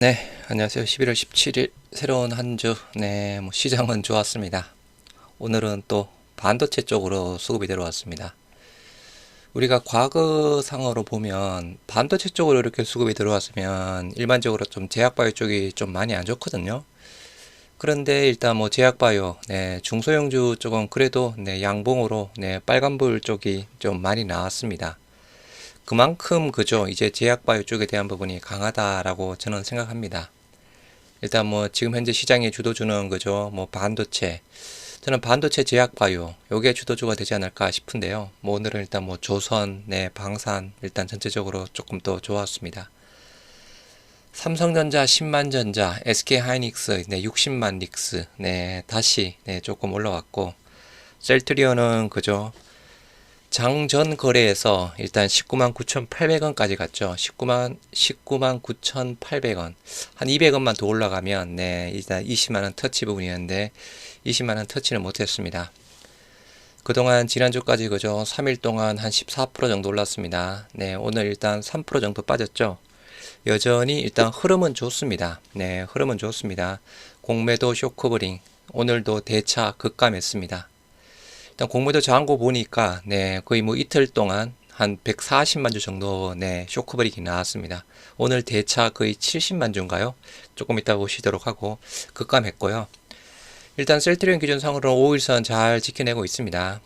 네, 안녕하세요. 11월 17일 새로운 한 주, 시장은 좋았습니다. 오늘은 또 반도체 쪽으로 수급이 들어왔습니다. 우리가 과거상으로 보면 반도체 쪽으로 이렇게 수급이 들어왔으면 일반적으로 좀 제약바이오 쪽이 좀 많이 안 좋거든요. 그런데 일단 뭐 제약바이오, 중소형주 쪽은 그래도 양봉으로 빨간불 쪽이 좀 많이 나왔습니다. 그만큼 그죠. 이제 제약바이오 쪽에 대한 부분이 강하다라고 저는 생각합니다. 일단 뭐 지금 현재 시장의 주도주는 그죠. 뭐 반도체. 저는 반도체 제약바이오 요게 주도주가 되지 않을까 싶은데요. 뭐 오늘은 일단 뭐 조선, 방산 일단 전체적으로 조금 더 좋았습니다. 삼성전자 10만전자, SK하이닉스 60만 닉스 다시 조금 올라왔고 셀트리온은 그죠. 장전 거래에서 일단 19만 9,800원까지 갔죠. 19만 9,800원. 한 200원만 더 올라가면, 일단 20만원 터치 부분이었는데, 20만원 터치는 못했습니다. 그동안 지난주까지 그죠. 3일 동안 한 14% 정도 올랐습니다. 오늘 일단 3% 정도 빠졌죠. 여전히 일단 흐름은 좋습니다. 흐름은 좋습니다. 공매도 쇼커버링. 오늘도 대차 급감했습니다. 일단 공매도 저항고 보니까 거의 뭐 이틀 동안 한 140만 주 정도 쇼크브릭이 나왔습니다. 오늘 대차 거의 70만 주인가요? 조금 이따 보시도록 하고 급감했고요. 일단 셀트리온 기준상으로는 5일선 잘 지켜내고 있습니다.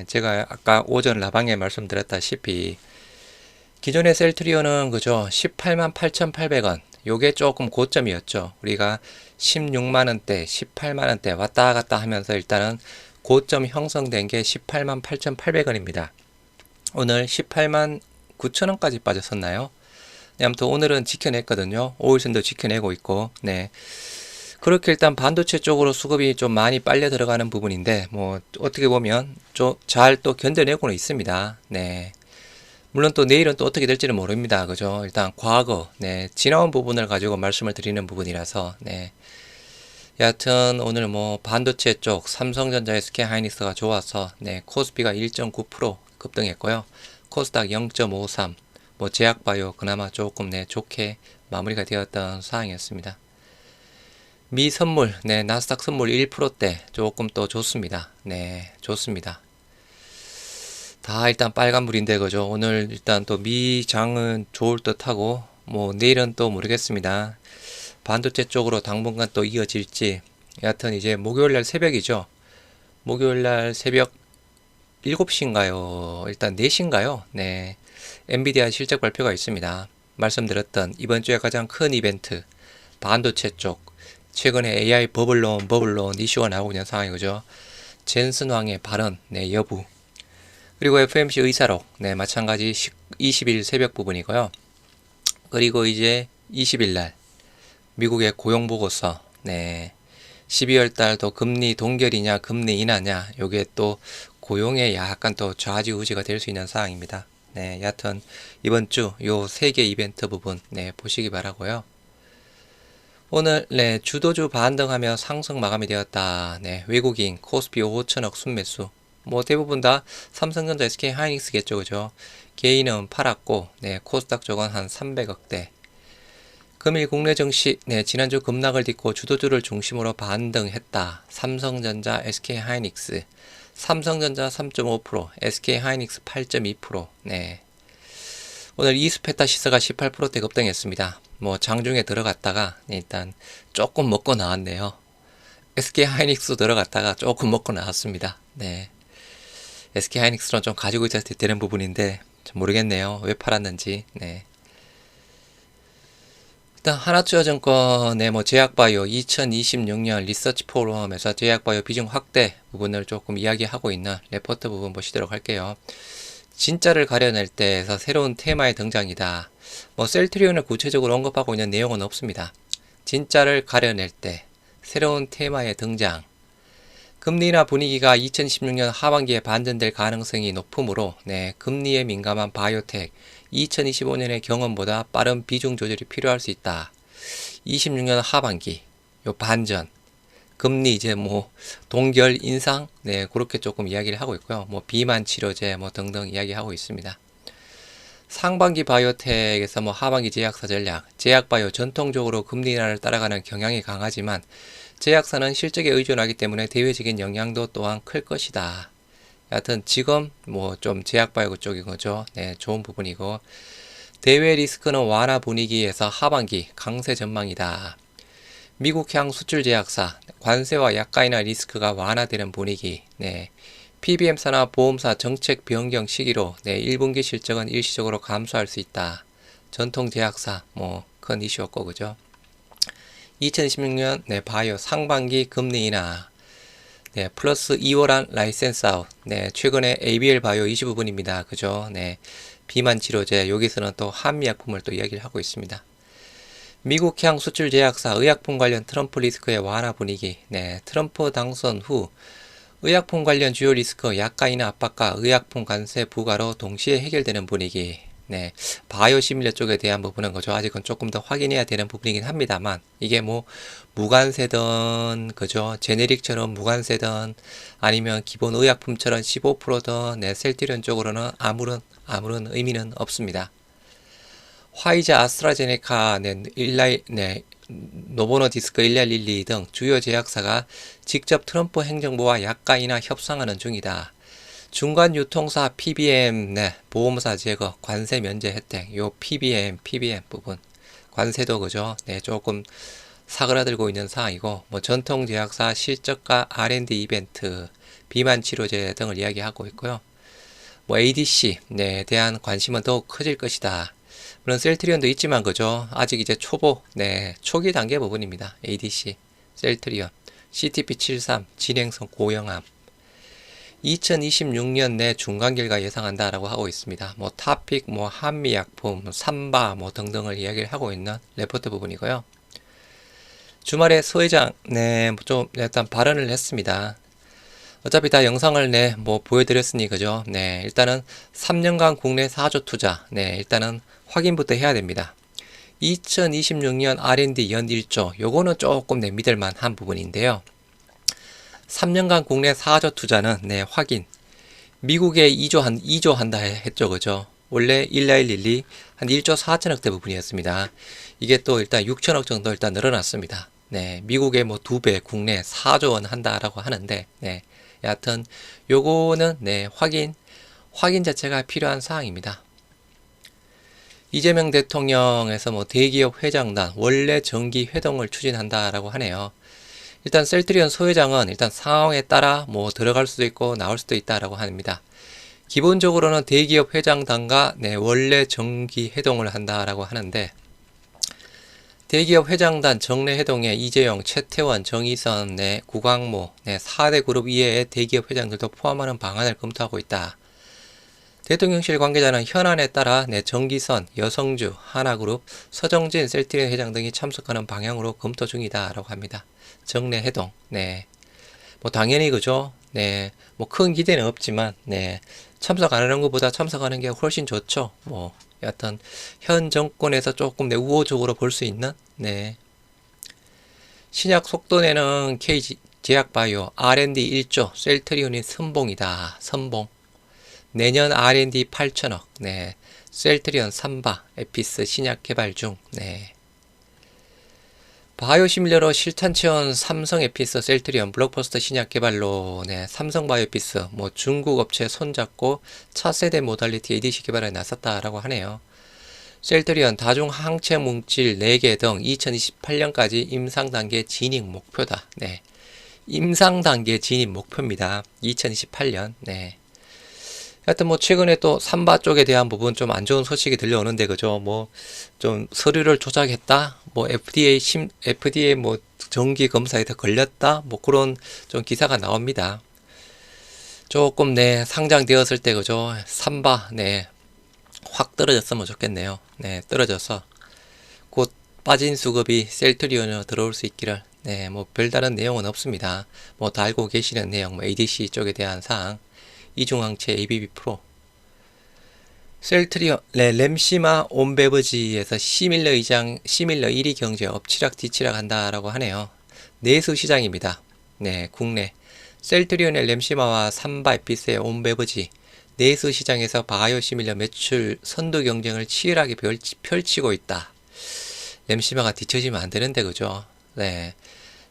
제가 아까 오전 라방에 말씀드렸다시피 기존의 셀트리온은 그죠 18만 8,800원 요게 조금 고점이었죠. 우리가 16만원대 18만원대 왔다 갔다 하면서 일단은 고점 형성된 게 18만 8,800원입니다. 오늘 18만 9천원까지 빠졌었나요? 아무튼 오늘은 지켜냈거든요. 5일선도 지켜내고 있고, 그렇게 일단 반도체 쪽으로 수급이 좀 많이 빨려 들어가는 부분인데, 뭐, 어떻게 보면 좀 잘 또 견뎌내고는 있습니다. 물론 또 내일은 또 어떻게 될지는 모릅니다. 그죠? 일단 과거, 지나온 부분을 가지고 말씀을 드리는 부분이라서, 여하튼 오늘 뭐 반도체 쪽 삼성전자, SK하이닉스가 좋아서 코스피가 1.9% 급등했고요. 코스닥 0.53, 뭐 제약바이오 그나마 조금 좋게 마무리가 되었던 사항이었습니다. 미 선물, 나스닥 선물 1%대 조금 또 좋습니다. 좋습니다. 다 일단 빨간불인데 그죠. 오늘 일단 또 미장은 좋을 듯하고 뭐 내일은 또 모르겠습니다. 반도체 쪽으로 당분간 또 이어질지. 여하튼 이제 목요일날 새벽이죠. 목요일날 새벽 7시인가요? 일단 4시인가요? 엔비디아 실적 발표가 있습니다. 말씀드렸던 이번 주에 가장 큰 이벤트 반도체 쪽 최근에 AI 버블론 이슈가 나오고 있는 상황이죠. 젠슨 왕의 발언 여부 그리고 FMC 의사록 마찬가지 20일 새벽 부분이고요. 그리고 이제 20일 날 미국의 고용보고서 12월 달도 금리 동결이냐 금리 인하냐 요게 또 고용에 약간 또 좌지우지가 될 수 있는 사항입니다. 여하튼 이번 주 요 3개 이벤트 부분 보시기 바라고요. 오늘 주도주 반등하며 상승 마감이 되었다. 외국인 코스피 5천억 순매수 뭐 대부분 다 삼성전자, SK하이닉스겠죠. 그죠? 개인은 팔았고 코스닥 쪽은 한 300억대. 금일 국내 증시 지난주 급락을 딛고 주도주를 중심으로 반등했다. 삼성전자, SK하이닉스. 삼성전자 3.5%, SK하이닉스 8.2%. 오늘 이스페타시스가 18%대 급등했습니다. 뭐 장중에 들어갔다가 일단 조금 먹고 나왔네요. SK하이닉스 들어갔다가 조금 먹고 나왔습니다. SK하이닉스는 좀 가지고 있어야 되는 부분인데 좀 모르겠네요. 왜 팔았는지. 일단 하나투자증권 뭐 제약바이오 2026년 리서치 포럼에서 제약바이오 비중 확대 부분을 조금 이야기하고 있는 레포트 부분 보시도록 할게요. 진짜를 가려낼 때에서 새로운 테마의 등장이다. 뭐 셀트리온을 구체적으로 언급하고 있는 내용은 없습니다. 진짜를 가려낼 때 새로운 테마의 등장. 금리나 분위기가 2016년 하반기에 반전될 가능성이 높으므로 금리에 민감한 바이오텍 2025년의 경험보다 빠른 비중 조절이 필요할 수 있다. 26년 하반기 요 반전 금리 이제 뭐 동결 인상 그렇게 조금 이야기를 하고 있고요. 뭐 비만 치료제 뭐 등등 이야기하고 있습니다. 상반기 바이오텍에서 뭐 하반기 제약사 전략, 제약바이오 전통적으로 금리 인하를 따라가는 경향이 강하지만 제약사는 실적에 의존하기 때문에 대외적인 영향도 또한 클 것이다. 여하튼 지금 뭐 좀 제약바이오 쪽인 거죠. 네, 좋은 부분이고 대외 리스크는 완화 분위기에서 하반기 강세 전망이다. 미국향 수출 제약사 관세와 약가 인하 리스크가 완화되는 분위기. 네. PBM사나 보험사 정책 변경 시기로 1분기 실적은 일시적으로 감소할 수 있다. 전통 제약사 뭐 큰 이슈였고 그죠. 2016년 바이오 상반기 금리 인하 플러스 2월한 라이센스 아웃 최근에 ABL 바이오 이슈 부분입니다. 그죠. 비만 치료제 여기서는 또 한미약품을 또 이야기를 하고 있습니다. 미국향 수출 제약사 의약품 관련 트럼프 리스크의 완화 분위기 트럼프 당선 후 의약품 관련 주요 리스크 약가 인하 압박과 의약품 관세 부과로 동시에 해결되는 분위기. 바이오 시밀러 쪽에 대한 부분은 거죠. 아직은 조금 더 확인해야 되는 부분이긴 합니다만 이게 뭐 무관세든 그죠. 제네릭처럼 무관세든 아니면 기본 의약품처럼 15%더 셀티리온 쪽으로는 아무런 의미는 없습니다. 화이자, 아스트라제네카, 노보노디스크 1112 등 주요 제약사가 직접 트럼프 행정부와 약가 인하 협상하는 중이다. 중간 유통사 PBM, 보험사 제거, 관세 면제 혜택, 요 PBM 부분. 관세도 그죠. 조금 사그라들고 있는 상황이고, 뭐 전통 제약사 실적과 R&D 이벤트, 비만 치료제 등을 이야기하고 있고요. 뭐 ADC에 대한 관심은 더욱 커질 것이다. 물론 셀트리온도 있지만 그죠. 아직 이제 초기 단계 부분입니다. ADC, 셀트리온, CTP73, 진행성 고영암. 2026년 내 중간 결과 예상한다라고 하고 있습니다. 뭐 타픽, 뭐 한미약품, 삼바 뭐 등등을 이야기를 하고 있는 레포트 부분이고요. 주말에 서 회장 좀 일단 발언을 했습니다. 어차피 다 영상을 뭐 보여드렸으니 그죠. 일단은 3년간 국내 4조 투자 일단은 확인부터 해야 됩니다. 2026년 R&D 연 1조 요거는 조금 믿을만 한 부분인데요. 3년간 국내 4조 투자는 확인. 미국에 2조 한다 했죠. 그죠? 원래 1112 한 1조 4천억대 부분이었습니다. 이게 또 일단 6천억 정도 일단 늘어났습니다. 미국의 뭐 2배 국내 4조 원 한다라고 하는데 여하튼 요거는 확인 자체가 필요한 사항입니다. 이재명 대통령에서 뭐 대기업 회장단 원래 정기 회동을 추진한다라고 하네요. 일단 셀트리온 소회장은 일단 상황에 따라 뭐 들어갈 수도 있고 나올 수도 있다라고 합니다. 기본적으로는 대기업 회장단과 원래 정기 회동을 한다라고 하는데 대기업 회장단 정례 회동에 이재용, 최태원, 정의선, 구광모, 4대 그룹 이외의 대기업 회장들도 포함하는 방안을 검토하고 있다. 대통령실 관계자는 현안에 따라 정기선, 여성주, 하나그룹, 서정진, 셀트리온 회장 등이 참석하는 방향으로 검토 중이다라고 합니다. 정례 회동, 뭐 당연히 그죠. 뭐 큰 기대는 없지만 참석 안 하는 것보다 참석하는 게 훨씬 좋죠. 뭐 여하튼 현 정권에서 조금 우호적으로 볼 수 있는 신약 속도 내는 KG 제약바이오 R&D 1조 셀트리온이 선봉이다. 선봉. 내년 R&D 8천억. 셀트리온 삼바 에피스 신약 개발 중. 바이오시밀러로 실탄 체온 삼성 에피스 셀트리온 블록버스터 신약 개발로 삼성 바이오피스 뭐 중국 업체 손잡고 차세대 모달리티 ADC 개발에 나섰다라고 하네요. 셀트리온 다중 항체 물질 4개 등 2028년까지 임상 단계 진입 목표다. 임상 단계 진입 목표입니다. 2028년. 하여튼 뭐 최근에 또 삼바 쪽에 대한 부분 좀 안 좋은 소식이 들려오는데 그죠. 뭐 좀 서류를 조작했다. 뭐 FDA 뭐 정기 검사에서 걸렸다. 뭐 그런 좀 기사가 나옵니다. 조금 상장되었을 때 그죠. 삼바 확 떨어졌으면 좋겠네요. 떨어져서 곧 빠진 수급이 셀트리온으로 들어올 수 있기를. 뭐 별다른 내용은 없습니다. 뭐 다 알고 계시는 내용, 뭐 ADC 쪽에 대한 사항. 이중항체 ABB 프로 셀트리온 램시마 온베버지에서 시밀러 1위 경제 엎치락 뒤치락 한다라고 하네요. 내수 시장입니다. 국내 셀트리온의 램시마와 삼바 에피스의 온베버지 내수 시장에서 바이오시밀러 매출 선두 경쟁을 치열하게 펼치고 있다. 램시마가 뒤처지면 안 되는데, 그죠? 네.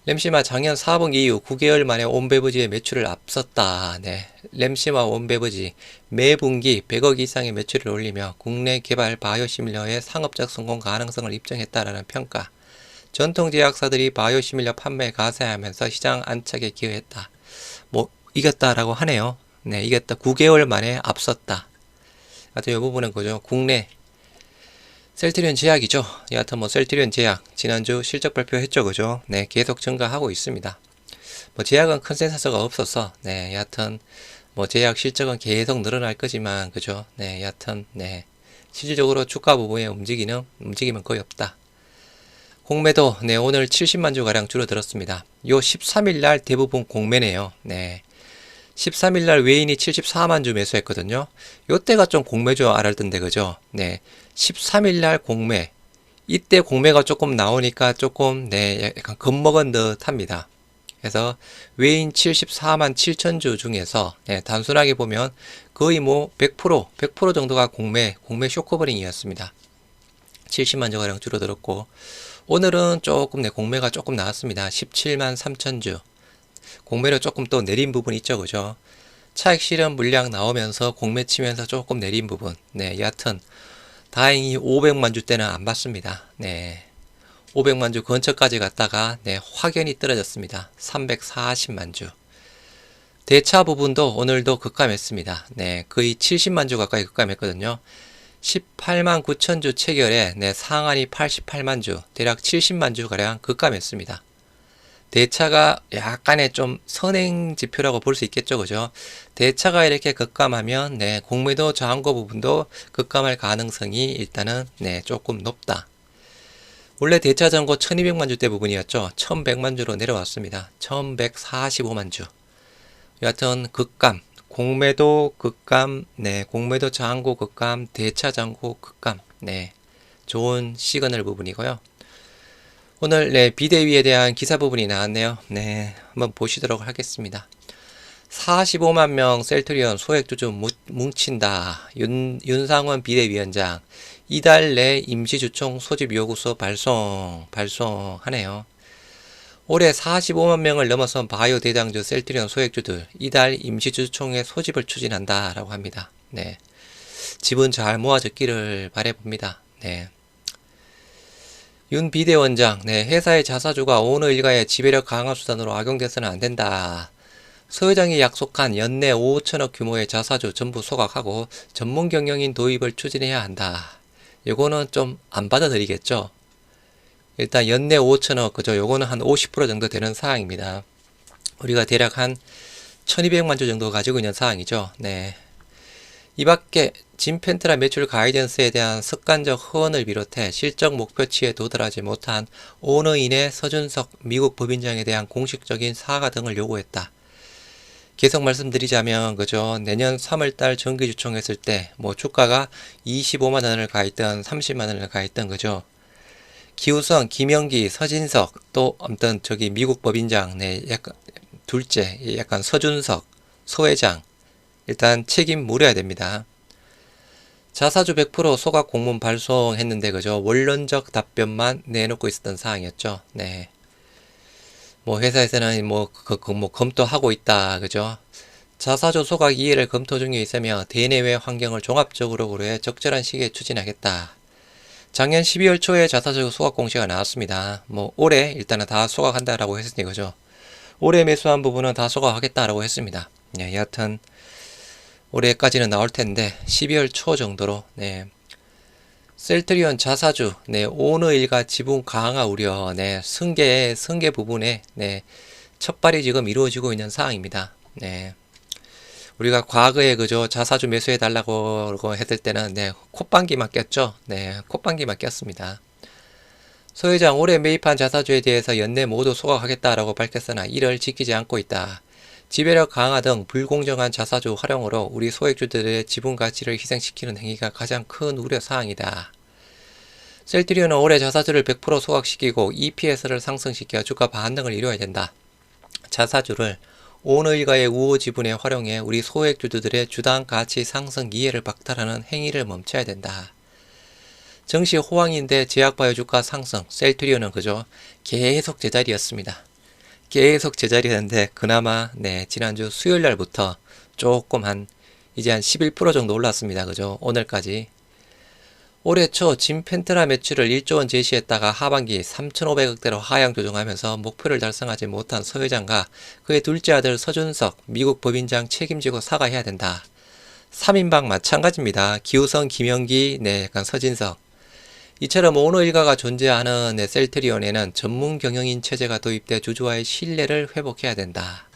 램시마 작년 4분기 이후 9개월 만에 온베버지의 매출을 앞섰다. 네. 램시마 온베버지 매분기 100억 이상의 매출을 올리며 국내 개발 바이오시밀러의 상업적 성공 가능성을 입증했다라는 평가. 전통 제약사들이 바이오시밀러 판매에 가세하면서 시장 안착에 기여했다. 뭐 이겼다라고 하네요. 네, 이겼다. 9개월 만에 앞섰다. 하여튼 이 부분은 그죠. 국내 셀트리온 제약이죠. 여하튼 뭐 셀트리온 제약 지난주 실적 발표했죠, 그죠? 네, 계속 증가하고 있습니다. 뭐 제약은 컨센서스가 없어서 네, 여하튼 뭐 제약 실적은 계속 늘어날 거지만 그죠? 네, 여하튼 네, 실질적으로 주가 부분에 움직임은 거의 없다. 공매도 네, 오늘 70만 주 가량 줄어들었습니다. 요 13일 날 대부분 공매네요. 네. 13일 날 외인이 74만 주 매수했거든요. 요때가 좀 공매주 알았던데 그죠? 네. 13일 날 공매. 이때 공매가 조금 나오니까 조금 네, 약간 겁먹은 듯 합니다. 그래서 외인 74만 7천 주 중에서 네, 단순하게 보면 거의 뭐 100% 정도가 공매 쇼커버링이었습니다. 70만 주 가량 줄어들었고 오늘은 조금 공매가 조금 나왔습니다. 17만 3천 주. 공매로 조금 또 내린 부분 있죠, 그죠? 차익 실현 물량 나오면서 공매 치면서 조금 내린 부분. 네, 여하튼 다행히 500만 주 때는 안 봤습니다. 네. 500만 주 근처까지 갔다가 네, 확연히 떨어졌습니다. 340만 주. 대차 부분도 오늘도 급감했습니다. 네, 거의 70만 주 가까이 급감했거든요. 18만 9천 주 체결에 네, 상한이 88만 주, 대략 70만 주 가량 급감했습니다. 대차가 약간의 좀 선행 지표라고 볼 수 있겠죠, 그죠? 대차가 이렇게 급감하면 네, 공매도 저항고 부분도 급감할 가능성이 일단은 네, 조금 높다. 원래 대차 전고 1200만 주대 부분이었죠. 1100만 주로 내려왔습니다. 1145만 주. 여하튼 급감, 공매도 급감, 네, 공매도 저항고 급감, 대차 전고 급감, 네, 좋은 시그널 부분이고요. 오늘 네, 비대위에 대한 기사 부분이 나왔네요. 네, 한번 보시도록 하겠습니다. 45만 명 셀트리온 소액주주 뭉친다. 윤상원 비대위원장 이달 내 임시주총 소집 요구서 발송하네요. 올해 45만 명을 넘어선 바이오 대장주 셀트리온 소액주들 이달 임시주총의 소집을 추진한다 라고 합니다. 네, 집은 잘 모아졌기를 바라봅니다. 네. 윤 비대원장, 네, 회사의 자사주가 오너 일가의 지배력 강화 수단으로 악용돼서는 안 된다. 서 회장이 약속한 연내 5천억 규모의 자사주 전부 소각하고 전문 경영인 도입을 추진해야 한다. 요거는 좀 안 받아들이겠죠. 일단 연내 5천억, 그죠? 요거는 한 50% 정도 되는 사항입니다. 우리가 대략 한 1200만 주 정도 가지고 있는 사항이죠. 네. 이 밖에 진펜트라 매출 가이던스에 대한 습관적 허언을 비롯해 실적 목표치에 도달하지 못한 오너인의 서준석 미국 법인장에 대한 공식적인 사과 등을 요구했다. 계속 말씀드리자면 그죠, 내년 3월달 정기주총했을 때 뭐 주가가 25만 원을 가있던 30만 원을 가있던 그죠. 기우성, 김영기, 서진석 또 아무튼 저기 미국 법인장 네 약간 둘째 약간 서준석, 서 회장 일단 책임 물어야 됩니다. 자사주 100% 소각 공문 발송했는데 그죠, 원론적 답변만 내놓고 있었던 사항이었죠. 네. 뭐 회사에서는 뭐 검토하고 있다 그죠. 자사주 소각 이해를 검토 중에 있으며 대내외 환경을 종합적으로 고려해 적절한 시기에 추진하겠다. 작년 12월 초에 자사주 소각 공시가 나왔습니다. 뭐 올해 일단은 다 소각한다라고 했으니 그죠. 올해 매수한 부분은 다 소각하겠다라고 했습니다. 네, 여하튼 올해까지는 나올 텐데 12월 초 정도로 네. 셀트리온 자사주 네, 오너 일가 지분 강화 우려 네, 승계 부분에 네, 첫발이 지금 이루어지고 있는 사항입니다. 네. 우리가 과거에 그저 자사주 매수해 달라고 했을 때는 네, 콧방귀만 꼈죠. 네, 콧방귀만 꼈습니다. 서 회장 올해 매입한 자사주에 대해서 연내 모두 소각하겠다라고 밝혔으나 이를 지키지 않고 있다. 지배력 강화 등 불공정한 자사주 활용으로 우리 소액주들의 지분 가치를 희생시키는 행위가 가장 큰 우려사항이다. 셀트리온은 올해 자사주를 100% 소각시키고 EPS를 상승시켜 주가 반등을 이루어야 된다. 자사주를 오너일가의 우호 지분에 활용해 우리 소액주주들의 주당 가치 상승 이해를 박탈하는 행위를 멈춰야 된다. 증시 호황인데 제약바이오 주가 상승, 셀트리온은 그저 계속 제자리였습니다. 계속 제자리였는데 그나마 지난주 수요일 날부터 조금 이제 한 11% 정도 올랐습니다. 그죠? 오늘까지. 올해 초 진펜트라 매출을 1조 원 제시했다가 하반기 3,500억대로 하향 조정하면서 목표를 달성하지 못한 서 회장과 그의 둘째 아들 서준석 미국 법인장 책임지고 사과해야 된다. 3인방 마찬가지입니다. 기우성, 김영기, 약간 서진석. 이처럼 오너 일가가 존재하는 셀트리온에는 전문 경영인 체제가 도입돼 주주와의 신뢰를 회복해야 된다.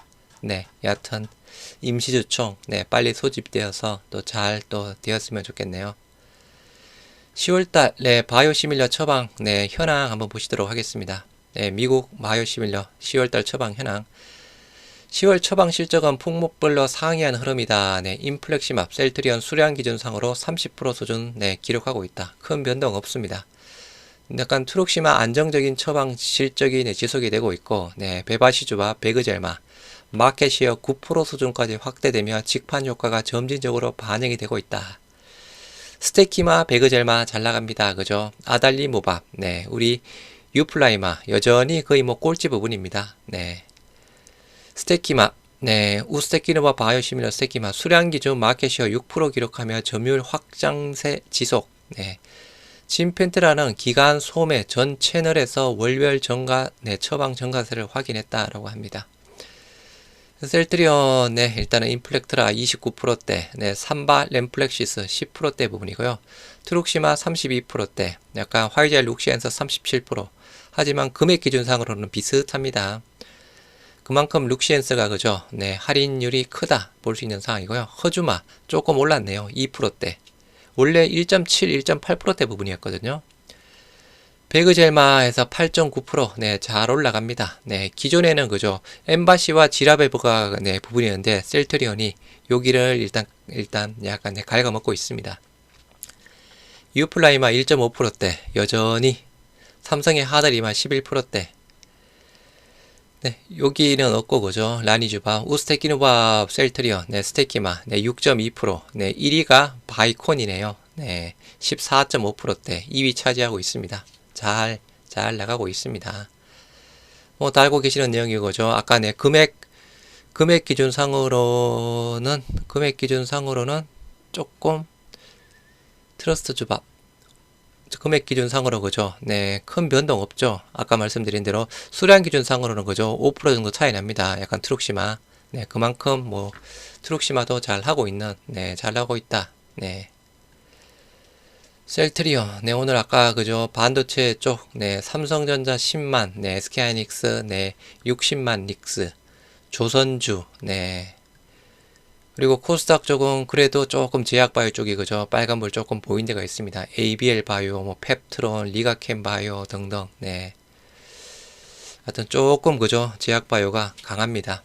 여하튼 임시주총 빨리 소집되어서 또 잘 되었으면 좋겠네요. 10월달 바이오시밀러 처방 현황 한번 보시도록 하겠습니다. 미국 바이오시밀러 10월달 처방 현황. 10월 처방 실적은 품목별로 상이한 흐름이다. 인플렉시맙 셀트리온 수량 기준상으로 30% 수준 기록하고 있다. 큰 변동 없습니다. 약간 트룩시마 안정적인 처방 실적이 지속이 되고 있고, 베바시주와 베그젤마 마켓시어 9% 수준까지 확대되며 직판 효과가 점진적으로 반영이 되고 있다. 스테키마 베그젤마 잘 나갑니다. 그죠? 아달리모밥, 우리 유플라이마 여전히 거의 꼴찌 부분입니다. 스테키마, 우스테키노바 바이오시밀러 스테키마 수량 기준 마켓시어 6% 기록하며 점유율 확장세 지속. 진펜트라는 기간 소매 전 채널에서 월별 정가 처방 정가세를 확인했다라고 합니다. 셀트리온 일단은 인플렉트라 29%대, 삼바 램플렉시스 10%대 부분이고요. 트룩시마 32%대, 약간 화이젤 룩시엔서 37%. 하지만 금액 기준상으로는 비슷합니다. 그만큼 룩시엔스가 그죠? 할인율이 크다 볼 수 있는 상황이고요. 허주마 조금 올랐네요. 2%대. 원래 1.7, 1.8%대 부분이었거든요. 베그젤마에서 8.9% 잘 올라갑니다. 기존에는 그죠? 엠바시와 지라베브가 부분이었는데 셀트리온이 여기를 일단 약간 갉아먹고 있습니다. 유플라이마 1.5%대 여전히 삼성의 하드리마 11%대 여기는 없고 그죠? 라니주바, 우스테키누바 셀트리온, 스테키마, 6.2%, 1위가 바이콘이네요. 14.5%대 2위 차지하고 있습니다. 잘 나가고 있습니다. 다 알고 계시는 내용이고 그죠? 아까 금액 기준상으로는 조금 트러스트 주밥 금액 기준상으로 그죠? 큰 변동 없죠. 아까 말씀드린 대로 수량 기준상으로는 그죠? 5% 정도 차이 납니다. 약간 트룩시마. 그만큼 트룩시마도 잘 하고 있다. 셀트리온. 오늘 아까 그죠? 반도체 쪽. 삼성전자 10만. SK하이닉스. 60만 닉스. 조선주. 그리고 코스닥 쪽은 그래도 조금 제약바이오 쪽이 그죠? 빨간불 조금 보인 데가 있습니다. ABL 바이오, 펩트론, 리가캠 바이오 등등. 하여튼 조금 그죠? 제약바이오가 강합니다.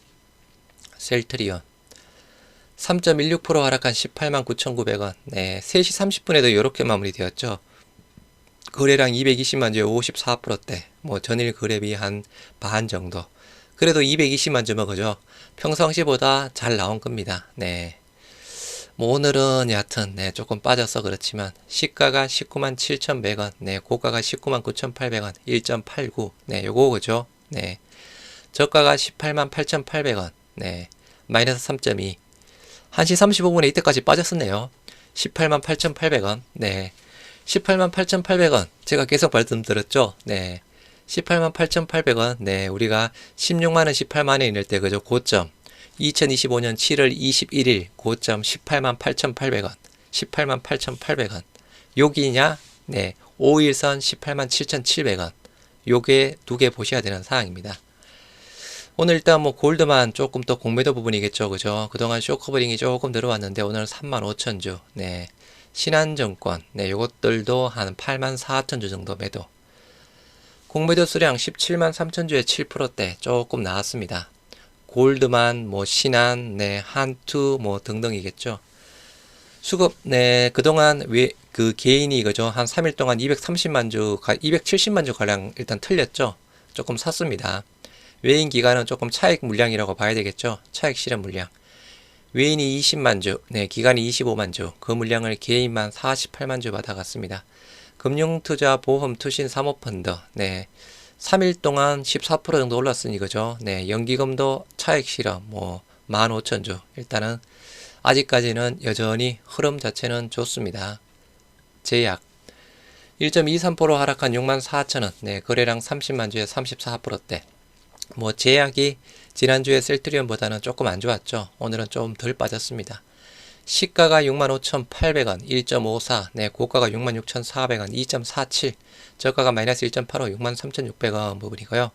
셀트리온. 3.16% 하락한 189,900원. 3시 30분에도 이렇게 마무리되었죠. 거래량 220만 주에 54%대. 전일 거래비 한 반 정도. 그래도 220만 주면 그죠? 평상시보다 잘 나온 겁니다. 오늘은 여하튼 조금 빠져서 그렇지만 시가가 19만 7,100원, 고가가 19만 9,800원, 1.89. 요거 그죠? 저가가 18만 8,800원, 마이너스 3.2. 1시 35분에 이때까지 빠졌었네요. 18만 8,800원, 18만 8,800원. 제가 계속 말씀드렸죠? 18만 8,800원. 우리가 16만원, 18만원에 있을 때, 그죠? 고점. 2025년 7월 21일, 고점 18만 8,800원. 18만 8,800원. 여기냐? 5일선 18만 7,700원. 요게 두 개 보셔야 되는 상황입니다. 오늘 일단 골드만 조금 또 공매도 부분이겠죠. 그죠? 그동안 쇼커버링이 조금 들어왔는데, 오늘 35,000주. 신한증권. 요것들도 한 84,000주 정도 매도. 공매도 수량 17만 3천주에 7%대 조금 나왔습니다. 골드만, 신한, 한투, 등등이겠죠. 수급, 그동안 그 개인이 그죠? 한 3일 동안 230만 주, 270만 주 가량 일단 틀렸죠. 조금 샀습니다. 외인 기간은 조금 차익 물량이라고 봐야 되겠죠. 차익 실현 물량. 외인이 20만 주, 네, 기간이 25만 주, 그 물량을 개인만 48만 주 받아갔습니다. 금융투자 보험 투신 사모펀드, 네, 3일 동안 14% 정도 올랐으니 그죠. 네, 연기금도 차익 실현, 15,000주. 일단은 아직까지는 여전히 흐름 자체는 좋습니다. 제약 1.23% 하락한 64,000원. 네, 거래량 30만 주에 34%대. 제약이 지난주에 셀트리온보다는 조금 안 좋았죠. 오늘은 좀 덜 빠졌습니다. 시가가 65,800원, 1.54. 네, 고가가 66,400원, 2.47. 저가가 마이너스 1.85, 63,600원 부분이고요.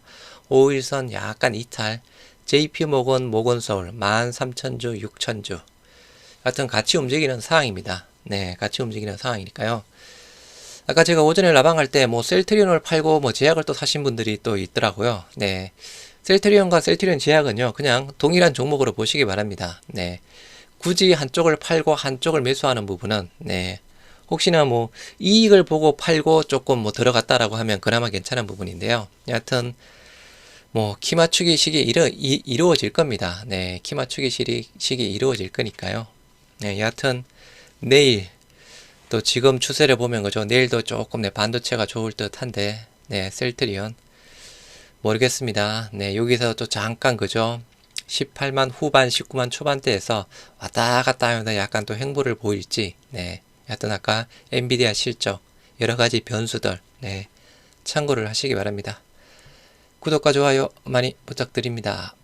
5일선 약간 이탈. JP모건, 모건서울 13,000주, 6,000주. 하여튼 같이 움직이는 상황입니다. 네, 같이 움직이는 상황이니까요. 아까 제가 오전에 라방할 때 셀트리온을 팔고 제약을 또 사신 분들이 또 있더라고요. 네. 셀트리온과 셀트리온 제약은요, 그냥 동일한 종목으로 보시기 바랍니다. 네. 굳이 한쪽을 팔고 한쪽을 매수하는 부분은, 네. 혹시나 이익을 보고 팔고 조금 들어갔다라고 하면 그나마 괜찮은 부분인데요. 여하튼, 키 맞추기 식이 이루어질 겁니다. 네. 키 맞추기 식이 이루어질 거니까요. 네. 여하튼, 내일, 또 지금 추세를 보면 그죠. 내일도 조금 반도체가 좋을 듯 한데, 네, 셀트리온. 모르겠습니다. 네, 여기서 또 잠깐 그죠. 18만 후반, 19만 초반대에서 왔다 갔다 하면서 약간 또 횡보를 보일지, 네. 하여튼 아까 엔비디아 실적, 여러 가지 변수들, 네. 참고를 하시기 바랍니다. 구독과 좋아요 많이 부탁드립니다.